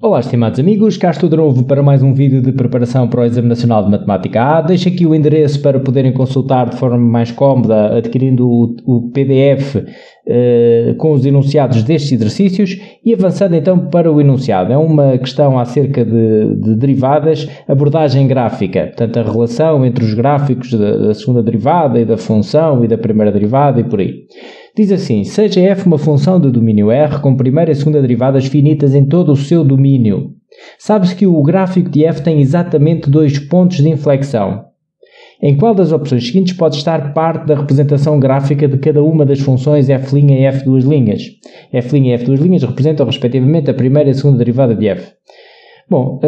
Olá, estimados amigos, cá estou de novo para mais um vídeo de preparação para o Exame Nacional de Matemática A. Deixo aqui o endereço para poderem consultar de forma mais cómoda, adquirindo o PDF com os enunciados destes exercícios e avançando então para o enunciado. É uma questão acerca de derivadas, abordagem gráfica, portanto a relação entre os gráficos da segunda derivada e da função e da primeira derivada e por aí. Diz assim, seja f uma função de domínio R com primeira e segunda derivadas finitas em todo o seu domínio. Sabe-se que o gráfico de f tem exatamente dois pontos de inflexão. Em qual das opções seguintes pode estar parte da representação gráfica de cada uma das funções f' e f duas linhas? F' e f duas linhas representam respectivamente a primeira e a segunda derivada de f. Bom,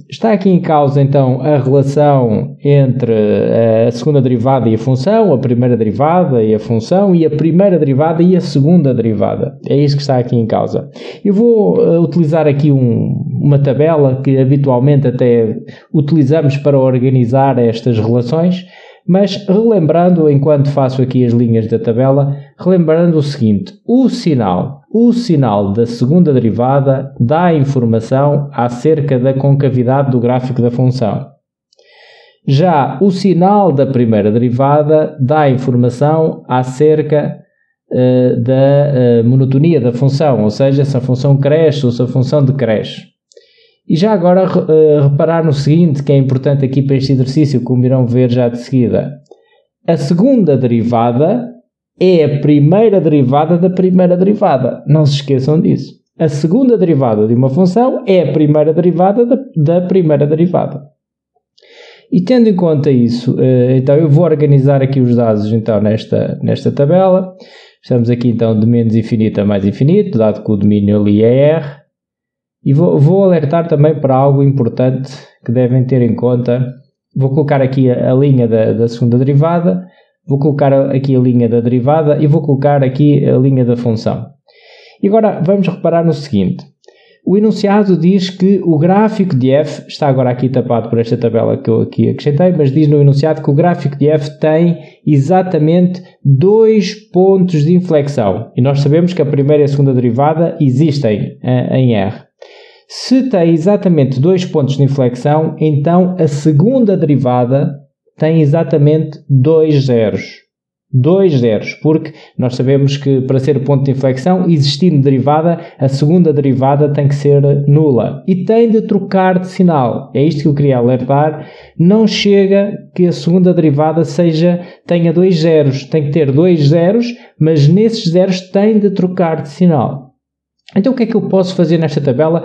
está aqui em causa então a relação entre a segunda derivada e a função, a primeira derivada e a função, e a primeira derivada e a segunda derivada. É isso que está aqui em causa. Eu vou utilizar aqui uma tabela que habitualmente até utilizamos para organizar estas relações, mas relembrando, enquanto faço aqui as linhas da tabela, relembrando o seguinte, o sinal da segunda derivada dá informação acerca da concavidade do gráfico da função. Já o sinal da primeira derivada dá informação acerca da monotonia da função, ou seja, se a função cresce ou se a função decresce. E já agora reparar no seguinte, que é importante aqui para este exercício, como irão ver já de seguida. A segunda derivada é a primeira derivada da primeira derivada. Não se esqueçam disso. A segunda derivada de uma função é a primeira derivada da primeira derivada. E tendo em conta isso, então eu vou organizar aqui os dados então, nesta tabela. Estamos aqui então de menos infinito a mais infinito, dado que o domínio ali é R. E vou alertar também para algo importante que devem ter em conta. Vou colocar aqui a linha da segunda derivada, vou colocar aqui a linha da derivada e vou colocar aqui a linha da função. E agora vamos reparar no seguinte. O enunciado diz que o gráfico de f, está agora aqui tapado por esta tabela que eu aqui acrescentei, mas diz no enunciado que o gráfico de f tem exatamente dois pontos de inflexão. E nós sabemos que a primeira e a segunda derivada existem em R. Se tem exatamente dois pontos de inflexão, então a segunda derivada tem exatamente dois zeros. Dois zeros, porque nós sabemos que para ser ponto de inflexão, existindo derivada, a segunda derivada tem que ser nula. E tem de trocar de sinal. É isto que eu queria alertar. Não chega que a segunda derivada tenha dois zeros. Tem que ter dois zeros, mas nesses zeros tem de trocar de sinal. Então o que é que eu posso fazer nesta tabela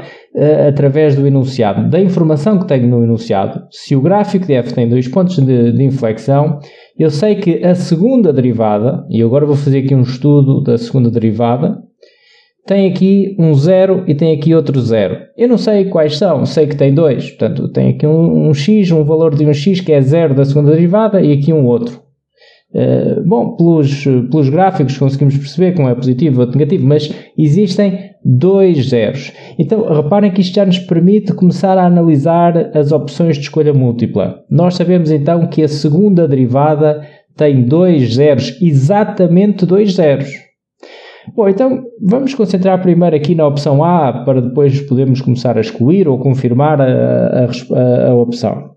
através do enunciado? Da informação que tenho no enunciado, se o gráfico de f tem dois pontos de inflexão, eu sei que a segunda derivada, e agora vou fazer aqui um estudo da segunda derivada, tem aqui um zero e tem aqui outro zero. Eu não sei quais são, sei que tem dois, portanto tem aqui um x, um valor de um x que é zero da segunda derivada e aqui um outro. Bom, pelos gráficos conseguimos perceber que um é positivo ou negativo, mas existem dois zeros. Então, reparem que isto já nos permite começar a analisar as opções de escolha múltipla. Nós sabemos então que a segunda derivada tem dois zeros, exatamente dois zeros. Bom, então vamos concentrar primeiro aqui na opção A, para depois podermos começar a excluir ou confirmar a opção.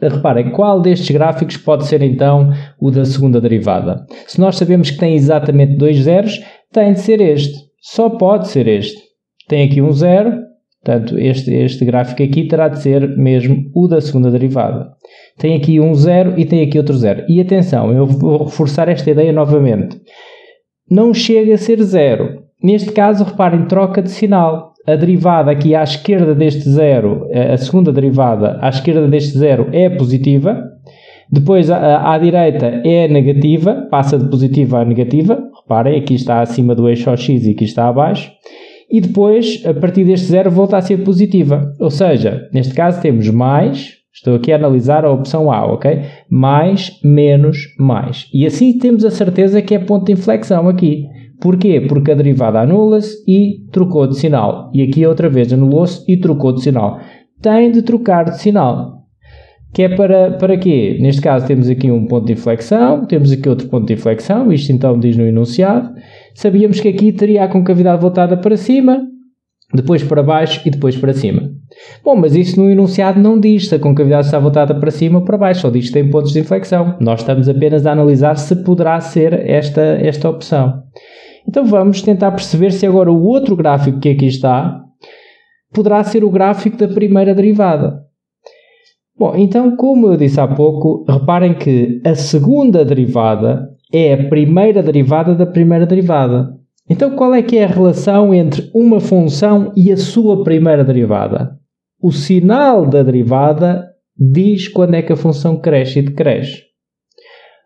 Reparem, qual destes gráficos pode ser então o da segunda derivada? Se nós sabemos que tem exatamente dois zeros, tem de ser este. Só pode ser este. Tem aqui um zero, portanto este gráfico aqui terá de ser mesmo o da segunda derivada. Tem aqui um zero e tem aqui outro zero. E atenção, eu vou reforçar esta ideia novamente. Não chega a ser zero. Neste caso, reparem, troca de sinal. A derivada aqui à esquerda deste zero, a segunda derivada à esquerda deste zero é positiva, depois à direita é negativa, passa de positiva a negativa, reparem, aqui está acima do eixo x e aqui está abaixo, e depois, a partir deste zero, volta a ser positiva, ou seja, neste caso temos mais, estou aqui a analisar a opção A, ok? Mais, menos, mais, e assim temos a certeza que é ponto de inflexão aqui. Porquê? Porque a derivada anula-se e trocou de sinal. E aqui outra vez anulou-se e trocou de sinal. Tem de trocar de sinal. Que é para quê? Neste caso temos aqui um ponto de inflexão, temos aqui outro ponto de inflexão, isto então diz no enunciado. Sabíamos que aqui teria a concavidade voltada para cima, depois para baixo e depois para cima. Bom, mas isso no enunciado não diz se a concavidade está voltada para cima ou para baixo, só diz que tem pontos de inflexão. Nós estamos apenas a analisar se poderá ser esta opção. Então vamos tentar perceber se agora o outro gráfico que aqui está poderá ser o gráfico da primeira derivada. Bom, então, como eu disse há pouco, reparem que a segunda derivada é a primeira derivada da primeira derivada. Então, qual é que é a relação entre uma função e a sua primeira derivada? O sinal da derivada diz quando é que a função cresce e decresce.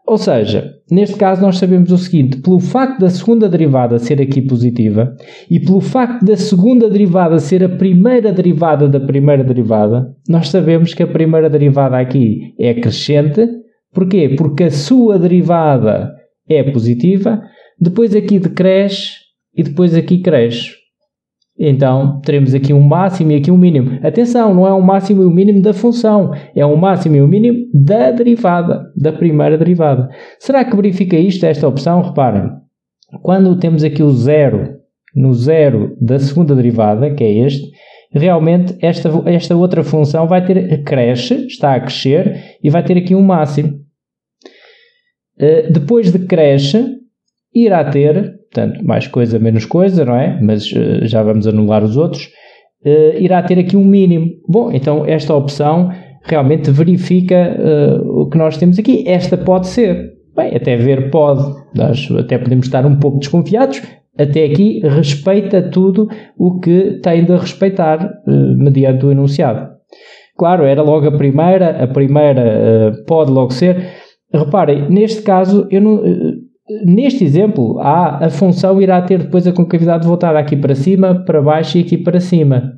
Ou seja, neste caso nós sabemos o seguinte: pelo facto da segunda derivada ser aqui positiva e pelo facto da segunda derivada ser a primeira derivada da primeira derivada, nós sabemos que a primeira derivada aqui é crescente. Porquê? Porque a sua derivada é positiva, depois aqui decresce e depois aqui cresce. Então, teremos aqui um máximo e aqui um mínimo. Atenção, não é um máximo e um mínimo da função, é um máximo e um mínimo da derivada, da primeira derivada. Será que verifica isto, esta opção? Reparem, quando temos aqui o zero no zero da segunda derivada, que é este, realmente esta outra função vai ter, cresce, está a crescer, e vai ter aqui um máximo. Depois de cresce, irá ter, portanto, mais coisa, menos coisa, não é? Mas já vamos anular os outros. Irá ter aqui um mínimo. Bom, então esta opção realmente verifica o que nós temos aqui. Esta pode ser. Bem, até ver pode. Nós até podemos estar um pouco desconfiados. Até aqui respeita tudo o que tem de respeitar mediante o enunciado. Claro, era logo a primeira pode logo ser. Reparem, neste caso, neste exemplo, a função irá ter depois a concavidade voltada aqui para cima, para baixo e aqui para cima.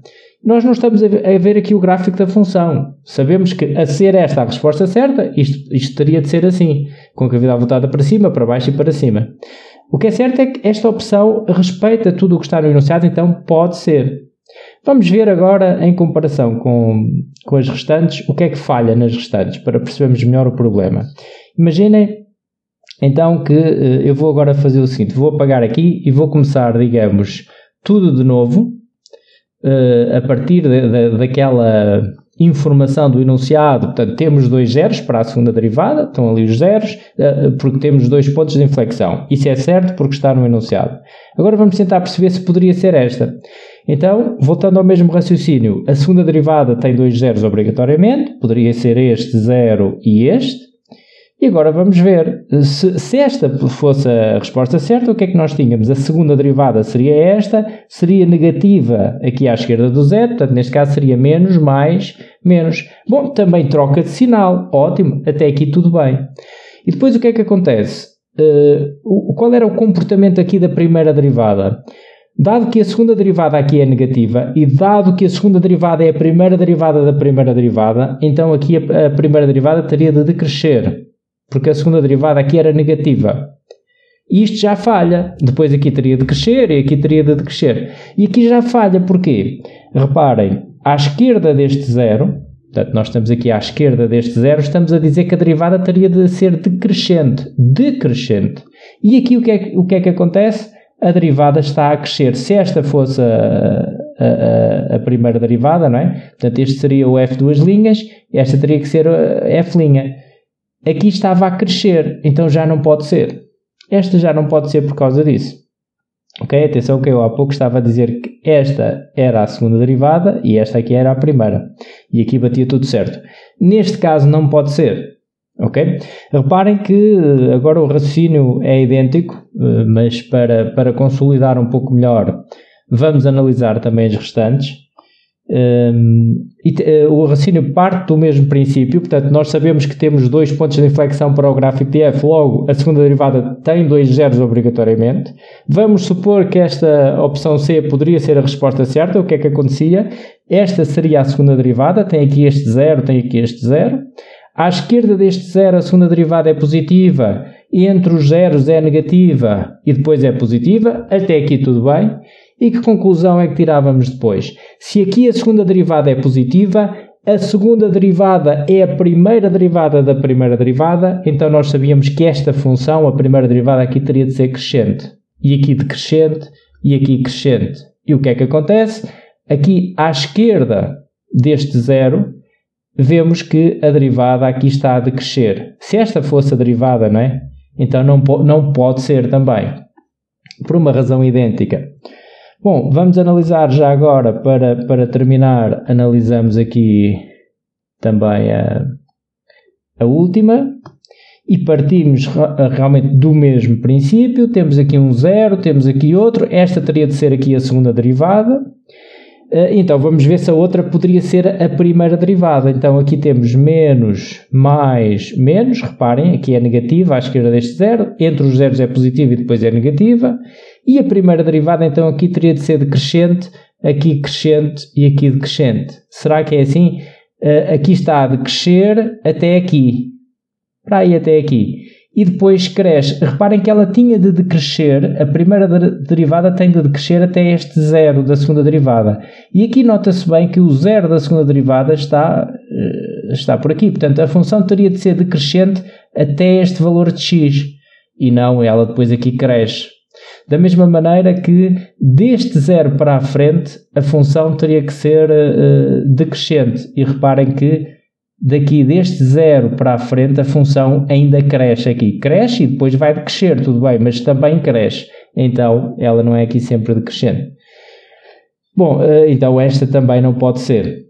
Nós não estamos a ver aqui o gráfico da função. Sabemos que, a ser esta a resposta certa, isto teria de ser assim. Concavidade voltada para cima, para baixo e para cima. O que é certo é que esta opção respeita tudo o que está no enunciado, então pode ser. Vamos ver agora, em comparação com as restantes, o que é que falha nas restantes, para percebermos melhor o problema. Imaginem, então, que eu vou agora fazer o seguinte: vou apagar aqui e vou começar, digamos, tudo de novo, a partir daquela informação do enunciado. Portanto, temos 2 zeros para a segunda derivada, estão ali os zeros, porque temos 2 pontos de inflexão. Isso é certo porque está no enunciado. Agora vamos tentar perceber se poderia ser esta. Então, voltando ao mesmo raciocínio, a segunda derivada tem 2 zeros obrigatoriamente, poderia ser este zero e este. E agora vamos ver, se esta fosse a resposta certa, o que é que nós tínhamos? A segunda derivada seria esta, seria negativa aqui à esquerda do zero, portanto neste caso seria menos, mais, menos. Bom, também troca de sinal, ótimo, até aqui tudo bem. E depois o que é que acontece? Qual era o comportamento aqui da primeira derivada? Dado que a segunda derivada aqui é negativa e dado que a segunda derivada é a primeira derivada da primeira derivada, então aqui a primeira derivada teria de decrescer. Porque a segunda derivada aqui era negativa. E isto já falha. Depois aqui teria de crescer e aqui teria de decrescer. E aqui já falha. Porquê? Reparem, à esquerda deste zero, portanto nós estamos aqui à esquerda deste zero, estamos a dizer que a derivada teria de ser decrescente. Decrescente. E aqui o que é que acontece? A derivada está a crescer. Se esta fosse a primeira derivada, não é? Portanto este seria o f duas linhas, esta teria que ser a f'. Aqui estava a crescer, então já não pode ser. Esta já não pode ser por causa disso. Ok? Atenção que eu há pouco estava a dizer que esta era a segunda derivada e esta aqui era a primeira. E aqui batia tudo certo. Neste caso não pode ser. Ok? Reparem que agora o raciocínio é idêntico, mas para consolidar um pouco melhor, vamos analisar também as restantes. O raciocínio parte do mesmo princípio, portanto nós sabemos que temos 2 pontos de inflexão para o gráfico de f, logo a segunda derivada tem 2 zeros obrigatoriamente. Vamos supor que esta opção C poderia ser a resposta certa. O que é que acontecia? Esta seria a segunda derivada, tem aqui este zero, tem aqui este zero. À esquerda deste zero a segunda derivada é positiva, entre os zeros é negativa e depois é positiva, até aqui tudo bem. E que conclusão é que tirávamos depois? Se aqui a segunda derivada é positiva, a segunda derivada é a primeira derivada da primeira derivada, então nós sabíamos que esta função, a primeira derivada aqui, teria de ser crescente. E aqui decrescente, e aqui crescente. E o que é que acontece? Aqui à esquerda deste zero, vemos que a derivada aqui está a decrescer. Se esta fosse a derivada, não é? Então não pode ser também, por uma razão idêntica. Bom, vamos analisar já agora, para terminar, analisamos aqui também a última e partimos realmente do mesmo princípio. Temos aqui um zero, temos aqui outro, esta teria de ser aqui a segunda derivada. Então vamos ver se a outra poderia ser a primeira derivada. Então aqui temos menos mais menos, reparem, aqui é negativa à esquerda deste zero, entre os zeros é positiva e depois é negativa, e a primeira derivada então aqui teria de ser decrescente, aqui crescente e aqui decrescente. Será que é assim? Aqui está a decrescer até aqui, para aí até aqui. E depois cresce. Reparem que ela tinha de decrescer, a primeira derivada tem de decrescer até este zero da segunda derivada. E aqui nota-se bem que o zero da segunda derivada está por aqui. Portanto, a função teria de ser decrescente até este valor de x. E não, ela depois aqui cresce. Da mesma maneira que deste zero para a frente, a função teria que ser decrescente. E reparem que daqui deste zero para a frente a função ainda cresce aqui. Cresce e depois vai decrescer, tudo bem, mas também cresce. Então ela não é aqui sempre decrescente. Bom, então esta também não pode ser.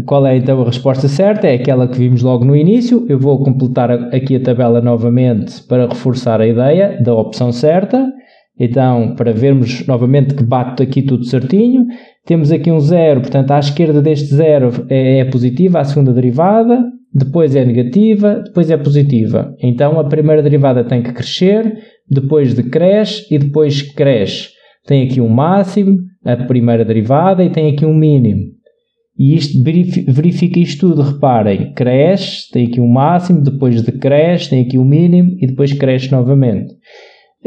Qual é então a resposta certa? É aquela que vimos logo no início. Eu vou completar aqui a tabela novamente para reforçar a ideia da opção certa. Então, para vermos novamente que bate aqui tudo certinho, temos aqui um zero, portanto à esquerda deste zero é positiva, a segunda derivada, depois é negativa, depois é positiva. Então a primeira derivada tem que crescer, depois decresce e depois cresce. Tem aqui um máximo, a primeira derivada, e tem aqui um mínimo. E isto verifica isto tudo, reparem, cresce, tem aqui um máximo, depois decresce, tem aqui um mínimo e depois cresce novamente.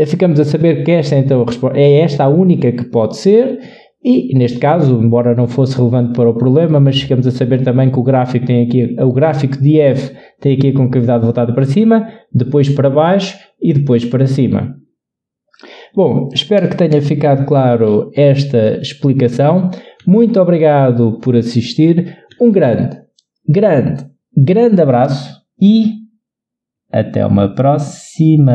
Ficamos a saber que esta então é esta a única que pode ser, e neste caso, embora não fosse relevante para o problema, mas ficamos a saber também que o gráfico tem aqui, o gráfico de f tem aqui a concavidade voltada para cima, depois para baixo e depois para cima. Bom, espero que tenha ficado claro esta explicação. Muito obrigado por assistir. Um grande abraço e até uma próxima.